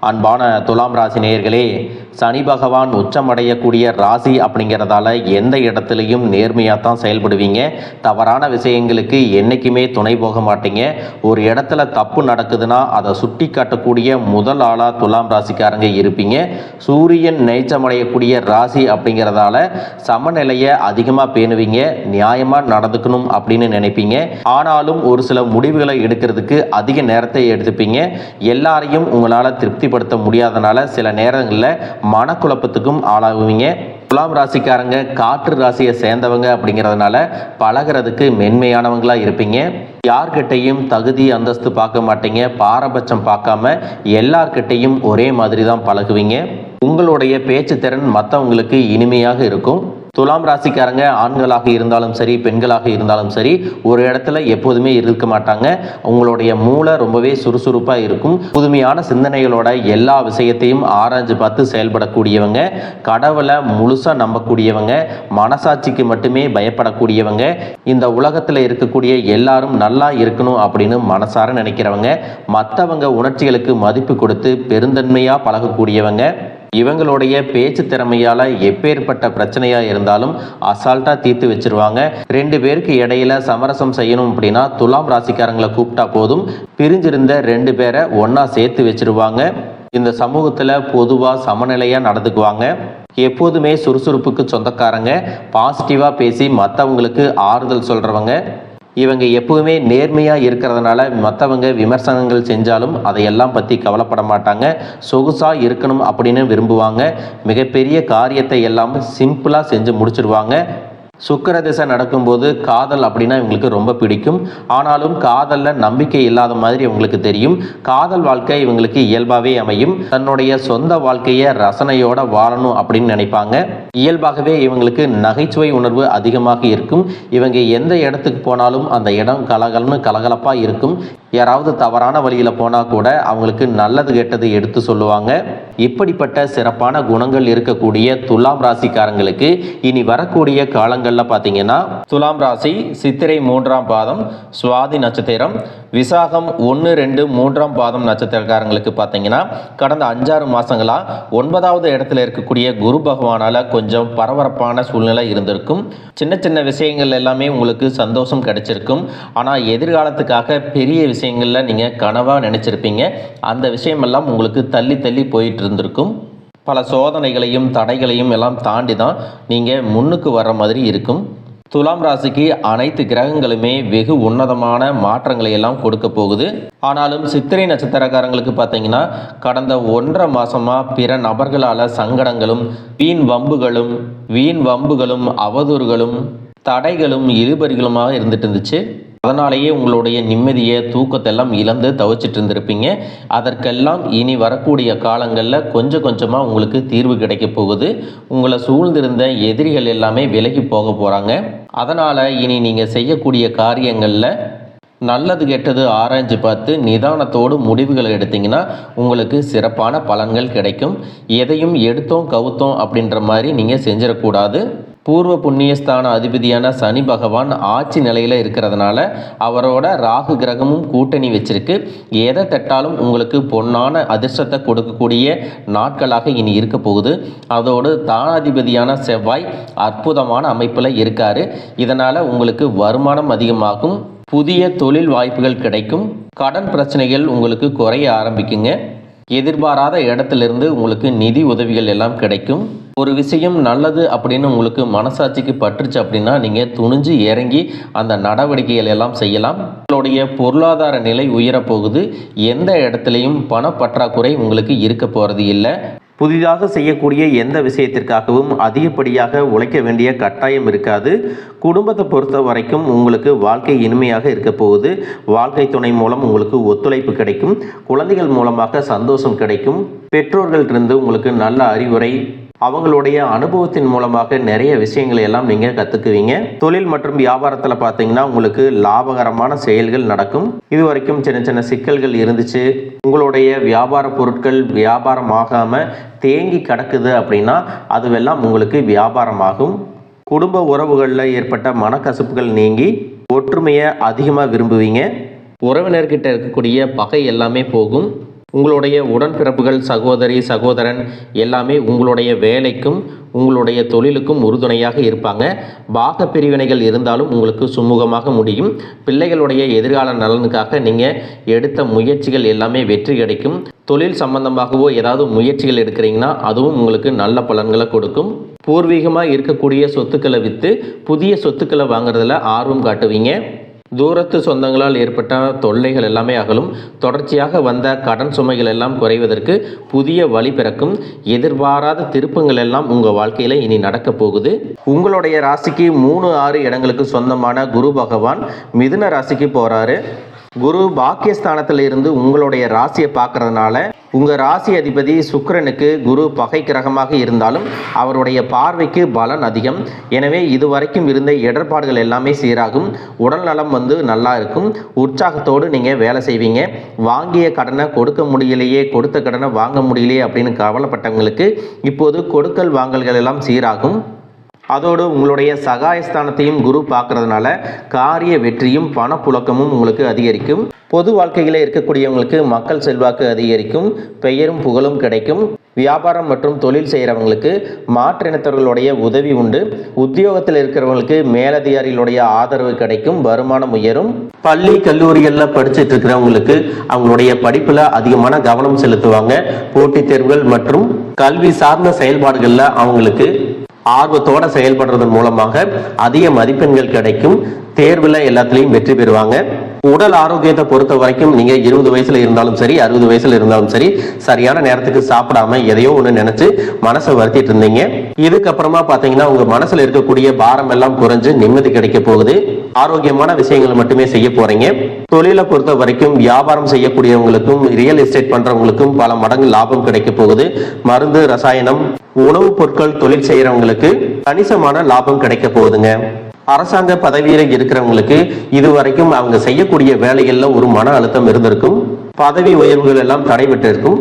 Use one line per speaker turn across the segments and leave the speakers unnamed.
அன்பான துலாம் ராசி நேயர்களே, சனி பகவான் உச்சமடையக்கூடிய ராசி அப்படிங்கிறதால எந்த இடத்துலையும் நேர்மையாக தான் செயல்படுவீங்க. தவறான விஷயங்களுக்கு என்றைக்குமே துணை போக மாட்டீங்க. ஒரு இடத்துல தப்பு நடக்குதுன்னா அதை சுட்டி காட்டக்கூடிய முதல் ஆளாக துலாம் ராசிக்காரங்க இருப்பீங்க. சூரியன் நீச்சமடையக்கூடிய ராசி அப்படிங்கிறதால சமநிலையை அதிகமாக பேணுவீங்க. நியாயமாக நடந்துக்கணும் அப்படின்னு நினைப்பீங்க. ஆனாலும் ஒரு சில முடிவுகளை எடுக்கிறதுக்கு அதிக நேரத்தை எடுத்துப்பீங்க. எல்லாரையும் உங்களால் திருப்திப்படுத்த முடியாதனால சில நேரங்களில் மனக்குழப்பத்துக்கும் ஆளாகுவீங்க. துலாம் ராசிக்காரங்க காற்று ராசியை சேர்ந்தவங்க அப்படிங்கிறதுனால பழகிறதுக்கு மென்மையானவங்களா இருப்பீங்க. யார்கிட்டையும் தகுதி அந்தஸ்து பார்க்க மாட்டீங்க. பாரபட்சம் பார்க்காம எல்லார்கிட்டையும் ஒரே மாதிரி தான் பழகுவீங்க. உங்களுடைய பேச்சு திறன் மற்றவங்களுக்கு இனிமையாக இருக்கும். துலாம் ராசிக்காரங்க ஆண்களாக இருந்தாலும் சரி, பெண்களாக இருந்தாலும் சரி, ஒரு இடத்துல எப்போதுமே இருக்க மாட்டாங்க. உங்களுடைய மூளை ரொம்பவே சுறுசுறுப்பாக இருக்கும். புதுமையான சிந்தனைகளோட எல்லா விஷயத்தையும் ஆராய்ஞ்சு பார்த்து செயல்படக்கூடியவங்க. கடவுளை முழுசாக நம்பக்கூடியவங்க. மனசாட்சிக்கு மட்டுமே பயப்படக்கூடியவங்க. இந்த உலகத்தில் இருக்கக்கூடிய எல்லாரும் நல்லா இருக்கணும் அப்படின்னு மனசார நினைக்கிறவங்க. மற்றவங்க உணர்ச்சிகளுக்கு மதிப்பு கொடுத்து பெருந்தன்மையாக பழகக்கூடியவங்க. இவங்களுடைய பேச்சு திறமையால் எப்பேற்பட்ட பிரச்சனையாக இருந்தாலும் அசால்ட்டாக தீர்த்து வச்சிருவாங்க. ரெண்டு பேருக்கு இடையில சமரசம் செய்யணும் அப்படின்னா துலாம் ராசிக்காரங்களை கூப்பிட்டா போதும். பிரிஞ்சிருந்த ரெண்டு பேரை ஒன்றா சேர்த்து வச்சிருவாங்க. இந்த சமூகத்தில் பொதுவாக சமநிலையாக நடந்துக்குவாங்க. எப்போதுமே சுறுசுறுப்புக்கு சொந்தக்காரங்க. பாசிட்டிவாக பேசி மற்றவங்களுக்கு ஆறுதல் சொல்கிறவங்க. இவங்க எப்பவுமே நேர்மையாக இருக்கிறதுனால மற்றவங்க விமர்சனங்கள் செஞ்சாலும் அதையெல்லாம் பற்றி கவலைப்பட மாட்டாங்க. சொகுசாக இருக்கணும் அப்படின்னு விரும்புவாங்க. மிகப்பெரிய காரியத்தை எல்லாம் சிம்பிளாக செஞ்சு முடிச்சிடுவாங்க. சுக்கிர திசை நடக்கும்போது காதல் அப்படின்னா இவங்களுக்கு ரொம்ப பிடிக்கும். ஆனாலும் காதலில் நம்பிக்கை இல்லாத மாதிரி இவங்களுக்கு தெரியும். காதல் வாழ்க்கை இவங்களுக்கு இயல்பாகவே அமையும். தன்னுடைய சொந்த வாழ்க்கையை ரசனையோட வாழணும் அப்படின்னு நினைப்பாங்க. இயல்பாகவே இவங்களுக்கு நகைச்சுவை உணர்வு அதிகமாக இருக்கும். இவங்க எந்த இடத்துக்கு போனாலும் அந்த இடம் கலகலப்பாக இருக்கும். யாராவது தவறான வழியில் போனால் கூட அவங்களுக்கு நல்லது கெட்டது எடுத்து சொல்லுவாங்க. இப்படிப்பட்ட சிறப்பான குணங்கள் இருக்கக்கூடிய துலாம் ராசிக்காரங்களுக்கு இனி வரக்கூடிய காலங்களில் பார்த்தீங்கன்னா, துலாம் ராசி சித்திரை 3ஆம் பாதம், சுவாதி நட்சத்திரம், விசாகம் 1, 2, 3ஆம் பாதம் நட்சத்திரக்காரங்களுக்கு பார்த்தீங்கன்னா கடந்த 5-6 மாதங்களா 9வது இடத்துல இருக்கக்கூடிய குரு பகவானால் கொஞ்சம் பரபரப்பான சூழ்நிலை இருந்திருக்கும். சின்ன சின்ன விஷயங்கள் எல்லாமே உங்களுக்கு சந்தோஷம் கிடைச்சிருக்கும். ஆனால் எதிர்காலத்துக்காக பெரிய விஷயங்களில் நீங்கள் கனவாக நினச்சிருப்பீங்க. அந்த விஷயமெல்லாம் உங்களுக்கு தள்ளி தள்ளி போயிட்டு இருந்திருக்கும். பல சோதனைகளையும் தடைகளையும் எல்லாம் தாண்டி தான் நீங்கள் முன்னுக்கு வர்ற மாதிரி இருக்கும். துலாம் ராசிக்கு அனைத்து கிரகங்களுமே வெகு உன்னதமான மாற்றங்களை எல்லாம் கொடுக்க போகுது. ஆனாலும் சித்திரை நட்சத்திரக்காரங்களுக்கு பார்த்தீங்கன்னா கடந்த 1.5 மாதமாக பிற நபர்களால் சங்கடங்களும் வீண் வம்புகளும் அவதூறுகளும் தடைகளும் இழுபறிகளுமாக இருந்துட்டு இருந்துச்சு. அதனாலேயே உங்களுடைய நிம்மதியை தூக்கத்தெல்லாம் இழந்து தவிச்சிட்டு இருந்திருப்பீங்க. அதற்கெல்லாம் இனி வரக்கூடிய காலங்களில் கொஞ்சம் கொஞ்சமாக உங்களுக்கு தீர்வு கிடைக்க போகுது. உங்களை சூழ்ந்திருந்த எதிரிகள் எல்லாமே விலகி போக போகிறாங்க. அதனால் இனி நீங்கள் செய்யக்கூடிய காரியங்களில் நல்லது கெட்டது ஆராய்ஞ்சு பார்த்து நிதானத்தோடு முடிவுகளை எடுத்தீங்கன்னா உங்களுக்கு சிறப்பான பலன்கள் கிடைக்கும். எதையும் எடுத்தோம் கவுத்தோம் அப்படின்ற மாதிரி நீங்கள் செஞ்சிடக்கூடாது. பூர்வ புண்ணியஸ்தான அதிபதியான சனி பகவான் ஆட்சி நிலையில் இருக்கிறதுனால அவரோட ராகு கிரகமும் கூட்டணி வச்சிருக்கு. எதை தட்டாலும் உங்களுக்கு பொன்னான அதிர்ஷ்டத்தை கொடுக்கக்கூடிய நாட்களாக இனி இருக்க போகுது. அதோடு தானாதிபதியான செவ்வாய் அற்புதமான அமைப்பில் இருக்காரு. இதனால் உங்களுக்கு வருமானம் அதிகமாகும். புதிய தொழில் வாய்ப்புகள் கிடைக்கும். கடன் பிரச்சனைகள் உங்களுக்கு குறைய ஆரம்பிக்குங்க. எதிர்பாராத இடத்திலிருந்து உங்களுக்கு நிதி உதவிகள் எல்லாம் கிடைக்கும். ஒரு விஷயம் நல்லது அப்படின்னு உங்களுக்கு மனசாட்சிக்கு பற்றுச்சு அப்படின்னா நீங்கள் துணிஞ்சு இறங்கி அந்த நடவடிக்கைகள் எல்லாம் செய்யலாம். உங்களுடைய பொருளாதார நிலை உயரப்போகுது. எந்த இடத்துலையும் பணப்பற்றாக்குறை உங்களுக்கு இருக்க போகிறது இல்லை. புதிதாக செய்யக்கூடிய எந்த விஷயத்திற்காகவும் அதிகப்படியாக உழைக்க வேண்டிய கட்டாயம் இருக்காது. குடும்பத்தை பொறுத்த வரைக்கும் உங்களுக்கு வாழ்க்கை இனிமையாக இருக்க போகுது. வாழ்க்கை துணை மூலம் உங்களுக்கு ஒத்துழைப்பு கிடைக்கும். குழந்தைகள் மூலமாக சந்தோஷம் கிடைக்கும். பெற்றோர்களிருந்து உங்களுக்கு நல்ல அறிவுரை, அவங்களுடைய அனுபவத்தின் மூலமாக நிறைய விஷயங்களை எல்லாம் நீங்கள் கற்றுக்குவீங்க. தொழில் மற்றும் வியாபாரத்தில் பார்த்தீங்கன்னா உங்களுக்கு லாபகரமான செயல்கள் நடக்கும். இது வரைக்கும் சின்ன சின்ன சிக்கல்கள் இருந்துச்சு. உங்களுடைய வியாபார பொருட்கள் வியாபாரம் ஆகாமல் தேங்கி கிடக்குது அப்படின்னா அதுவெல்லாம் உங்களுக்கு வியாபாரமாகும். குடும்ப உறவுகளில் ஏற்பட்ட மனக்கசப்புகள் நீங்கி ஒற்றுமையை அதிகமாக விரும்புவீங்க. உறவினர்கிட்ட இருக்கக்கூடிய பகை எல்லாமே போகும். உங்களுடைய உடன்பிறப்புகள், சகோதரி, சகோதரன் எல்லாமே உங்களுடைய வேலைக்கும் உங்களுடைய தொழிலுக்கும் உறுதுணையாக இருப்பாங்க. பாக பிரிவினைகள் இருந்தாலும் உங்களுக்கு சுமூகமாக முடியும். பிள்ளைகளுடைய எதிர்கால நலனுக்காக நீங்கள் எடுத்த முயற்சிகள் எல்லாமே வெற்றி கிடைக்கும். தொழில் சம்பந்தமாகவோ ஏதாவது முயற்சிகள் எடுக்கிறீங்கன்னா அதுவும் உங்களுக்கு நல்ல பலன்களை கொடுக்கும். பூர்வீகமாக இருக்கக்கூடிய சொத்துக்களை விற்று புதிய சொத்துக்களை வாங்குறதுல ஆர்வம் காட்டுவீங்க. தூரத்து சொந்தங்களால் ஏற்பட்ட தொல்லைகள் எல்லாமே அகலும். தொடர்ச்சியாக வந்த கடன் சுமைகள் எல்லாம் குறைவதற்கு புதிய வழி பிறக்கும். எதிர்பாராத திருப்பங்கள் எல்லாம் உங்கள் வாழ்க்கையில் இனி நடக்க போகுது. உங்களுடைய ராசிக்கு 3, 6 இடங்களுக்கு சொந்தமான குரு பகவான் மிதுன ராசிக்கு போகிறாரு. குரு பாக்கியஸ்தானத்தில் இருந்து உங்களுடைய ராசியை பார்க்கறதுனால உங்கள் ராசி அதிபதி சுக்கிரனுக்கு குரு பகை கிரகமாக இருந்தாலும் அவருடைய பார்வைக்கு பலன் அதிகம். எனவே இதுவரைக்கும் இருந்த இடர்பாடுகள் எல்லாமே சீராகும். உடல் நலம் நல்லா இருக்கும். உற்சாகத்தோடு நீங்கள் வேலை செய்வீங்க. வாங்கிய கடனை கொடுக்க முடியலையே, கொடுத்த கடனை வாங்க முடியலையே அப்படின்னு கவலைப்பட்டவங்களுக்கு இப்போது கொடுக்கல் வாங்கல்கள் எல்லாம் சீராகும். அதோடு உங்களுடைய சகாயஸ்தானத்தையும் குரு பார்க்கறதுனால காரிய வெற்றியும் பணப்புழக்கமும் உங்களுக்கு அதிகரிக்கும். பொது வாழ்க்கையில் இருக்கக்கூடியவங்களுக்கு மக்கள் செல்வாக்கு அதிகரிக்கும். பெயரும் புகழும் கிடைக்கும். வியாபாரம் மற்றும் தொழில் செய்கிறவங்களுக்கு மாற்றினத்தவர்களுடைய உதவி உண்டு. உத்தியோகத்தில் இருக்கிறவங்களுக்கு மேலதிகாரிகளுடைய ஆதரவு கிடைக்கும். வருமானம் உயரும். பள்ளி கல்லூரிகளில் படிச்சுட்டு இருக்கிறவங்களுக்கு அவங்களுடைய படிப்பில் அதிகமான கவனம் செலுத்துவாங்க. போட்டித் தேர்வுகள் மற்றும் கல்வி சார்ந்த செயல்பாடுகளில் அவங்களுக்கு ஆர்வத்தோட செயல்படுறதன் மூலமாக அதிக மதிப்பெண்கள் கிடைக்கும். தேர்வில் எல்லாத்துலேயும் வெற்றி பெறுவாங்க. உடல் ஆரோக்கியத்தை பொறுத்த வரைக்கும் நீங்கள் 20 வயசுல இருந்தாலும் சரி, 60 வயசுல இருந்தாலும் சரி, சரியான நேரத்துக்கு சாப்பிடாம எதையோ ஒன்று நினைச்சு மனசை வருத்திட்டு இருந்தீங்க. இதுக்கப்புறமா பார்த்தீங்கன்னா உங்க மனசுல இருக்கக்கூடிய பாரம் எல்லாம் குறைஞ்சு நிம்மதி கிடைக்க போகுது. ஆரோக்கியமான விஷயங்களை மட்டுமே செய்ய போறீங்க. தொழிலை பொறுத்த வரைக்கும் வியாபாரம் செய்யக்கூடியவங்களுக்கும் ரியல் எஸ்டேட் பண்றவங்களுக்கும் பல மடங்கு லாபம் கிடைக்க போகுது. மருந்து, ரசாயனம், உணவுப் பொருட்கள் தொழில் செய்யறவங்களுக்கு கணிசமான லாபம் கிடைக்க போகுதுங்க. அரசாங்க பதவியில இருக்கிறவங்களுக்கு இதுவரைக்கும் அவங்க செய்யக்கூடிய வேலைகள்ல ஒரு மன அழுத்தம் இருந்திருக்கும். பதவி உயர்வுகள் எல்லாம் தடைபட்டு இருக்கும்.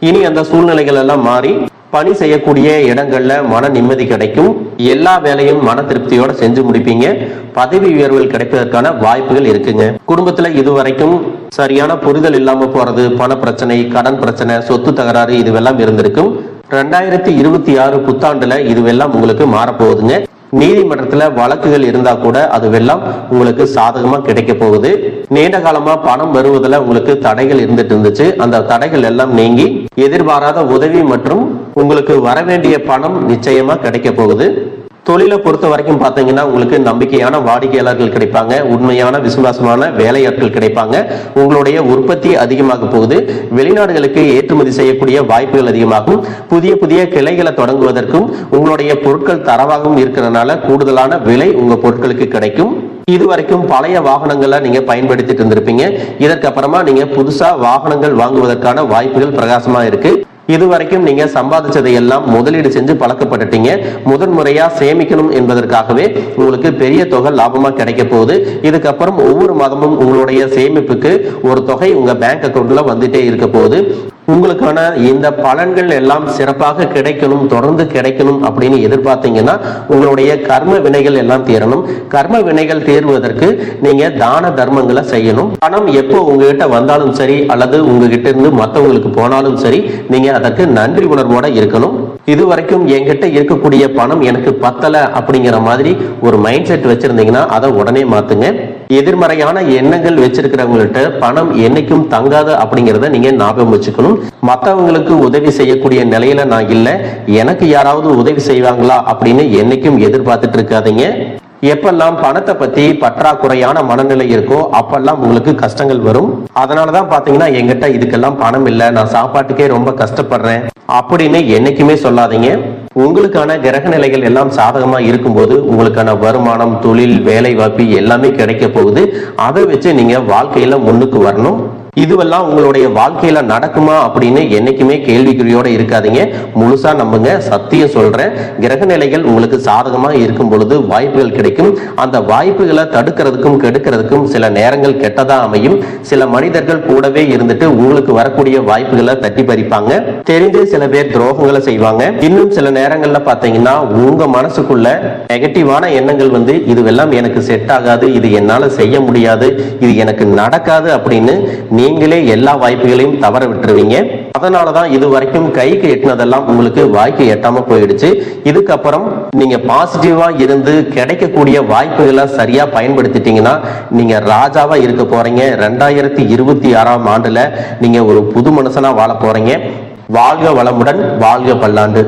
இனி அந்த சூழ்நிலைகள் எல்லாம் மாறி பணி செய்யக்கூடிய இடங்கள்ல மன நிம்மதி கிடைக்கும். எல்லா வேலையும் மன திருப்தியோட செஞ்சு முடிப்பீங்க. பதவி உயர்வுகள் கிடைப்பதற்கான வாய்ப்புகள் இருக்குங்க. குடும்பத்துல இதுவரைக்கும் சரியான புரிதல் இல்லாம போறது, பண பிரச்சனை, கடன் பிரச்சனை, சொத்து தகராறு இதுவெல்லாம் இருந்திருக்கும். 2026 புத்தாண்டுல இதுவெல்லாம் உங்களுக்கு மாறப்போகுதுங்க. நீதிமன்றத்தில் வழக்குகள் இருந்தா கூட அதுவெல்லாம் உங்களுக்கு சாதகமா கிடைக்க போகுது. நீண்ட காலமா பணம் வருவதில் உங்களுக்கு தடைகள் இருந்துட்டு இருந்துச்சு. அந்த தடைகள் எல்லாம் நீங்கி எதிர்பாராத உதவி மற்றும் உங்களுக்கு வரவேண்டிய பணம் நிச்சயமா கிடைக்க போகுது. தொழிலை பொறுத்த வரைக்கும் பார்த்தீங்கன்னா உங்களுக்கு நம்பிக்கையான வாடிக்கையாளர்கள் கிடைப்பாங்க. உண்மையான விசுவாசமான வேலையாட்கள் கிடைப்பாங்க. உங்களுடைய உற்பத்தி அதிகமாக போகுது. வெளிநாடுகளுக்கு ஏற்றுமதி செய்யக்கூடிய வாய்ப்புகள் அதிகமாகும். புதிய புதிய கிளைகளை தொடங்குவதற்கும் உங்களுடைய பொருட்கள் தரவாகவும் இருக்கிறதுனால கூடுதலான விலை உங்க பொருட்களுக்கு கிடைக்கும். இதுவரைக்கும் பழைய வாகனங்களை நீங்க பயன்படுத்திட்டு இருந்திருப்பீங்க. இதற்கப்புறமா நீங்க புதுசா வாகனங்கள் வாங்குவதற்கான வாய்ப்புகள் பிரகாசமா இருக்கு. இதுவரைக்கும் நீங்க சம்பாதிச்சதை எல்லாம் முதலீடு செஞ்சு பழக்கப்பட்டுட்டீங்க. முதன்முறையா சேமிக்கணும் என்பதற்காகவே உங்களுக்கு பெரிய தொகை லாபமா கிடைக்க போகுது. இதுக்கப்புறம் ஒவ்வொரு மாதமும் உங்களுடைய சேமிப்புக்கு ஒரு தொகை உங்க பேங்க் அக்கௌண்ட்ல வந்துட்டே இருக்க போகுது. உங்களுக்கான இந்த பலன்கள் எல்லாம் சிறப்பாக கிடைக்கணும், தொடர்ந்து கிடைக்கணும் அப்படின்னு எதிர்பார்த்தீங்கன்னா உங்களுடைய கர்ம வினைகள் எல்லாம் தீரணும். கர்ம வினைகள் தீர்வதற்கு நீங்க தான தர்மங்களை செய்யணும். பணம் எப்போ உங்ககிட்ட வந்தாலும் சரி அல்லது உங்ககிட்ட இருந்து மற்றவங்களுக்கு போனாலும் சரி, நீங்க அதற்கு நன்றி உணர்வோட இருக்கணும். இதுவரைக்கும் என்கிட்ட இருக்கக்கூடிய பணம் எனக்கு பத்தல அப்படிங்கிற மாதிரி ஒரு மைண்ட் செட் வச்சிருந்தீங்கன்னா அதை உடனே மாத்துங்க. எதிர்மறையான எண்ணங்கள் வச்சிருக்கிறவங்கள்ட்ட பணம் என்னைக்கும் தங்காது அப்படிங்கிறத நீங்க ஞாபகம் வச்சுக்கணும். மற்றவங்களுக்கு உதவி செய்யக்கூடிய நிலையில நான் இல்லை, எனக்கு யாராவது உதவி செய்வாங்களா அப்படின்னு என்னைக்கும் எதிர்பார்த்துட்டு இருக்காதீங்க. எப்பெல்லாம் பணத்தை பத்தி பற்றாக்குறையான மனநிலை இருக்கோ அப்பெல்லாம் உங்களுக்கு கஷ்டங்கள் வரும். அதனாலதான் பாத்தீங்கன்னா என்கிட்ட இதுக்கெல்லாம் பணம் இல்லை, நான் சாப்பாட்டுக்கே ரொம்ப கஷ்டப்படுறேன் அப்படின்னு என்னைக்குமே சொல்லாதீங்க. உங்களுக்கான கிரக நிலைகள் எல்லாம் சாதகமா இருக்கும்போது உங்களுக்கான வருமானம், தொழில், வேலை வாய்ப்பு எல்லாமே கிடைக்க போகுது. அதை வச்சு நீங்க வாழ்க்கையில முன்னுக்கு வரணும். இதுவெல்லாம் உங்களுடைய வாழ்க்கையில நடக்குமா அப்படின்னு என்னைக்குமே கேள்விக்குறியோட இருக்காதீங்க. முழுசா நம்புங்க. சத்தியம் சொல்றேன், கிரக நிலைகள் உங்களுக்கு சாதகமா இருக்கும் பொழுது வாய்ப்புகள் கிடைக்கும். அந்த வாய்ப்புகளை தடுக்கிறதுக்கும் கெடுக்கிறதுக்கும் சில நேரங்கள் கெட்டதா அமையும். சில மனிதர்கள் கூடவே இருந்துட்டு உங்களுக்கு வரக்கூடிய வாய்ப்புகளை தட்டி பறிப்பாங்க. தெரிஞ்சு சில பேர் துரோகங்களை செய்வாங்க. இன்னும் சில நேரங்கள்ல பாத்தீங்கன்னா உங்க மனசுக்குள்ள நெகட்டிவான எண்ணங்கள் வந்து இதுவெல்லாம் எனக்கு செட் ஆகாது, இது என்னால செய்ய முடியாது, இது எனக்கு நடக்காது அப்படின்னு நீங்களே எல்லா வாய்ப்புகளையும் தவற விட்டுருவீங்க. அதனாலதான் இது வரைக்கும் கைக்கு எட்டினதெல்லாம் உங்களுக்கு வாய்க்கு எட்டாம போயிடுச்சு. இதுக்கப்புறம் நீங்க பாசிட்டிவா இருந்து கிடைக்கக்கூடிய வாய்ப்புகளை சரியா பயன்படுத்திட்டீங்கன்னா நீங்க ராஜாவா இருக்க போறீங்க. 2026ஆம் ஆண்டுல நீங்க ஒரு புது மனுஷனா வாழ போறீங்க. வாழ்க வளமுடன், வாழ்க பல்லாண்டு.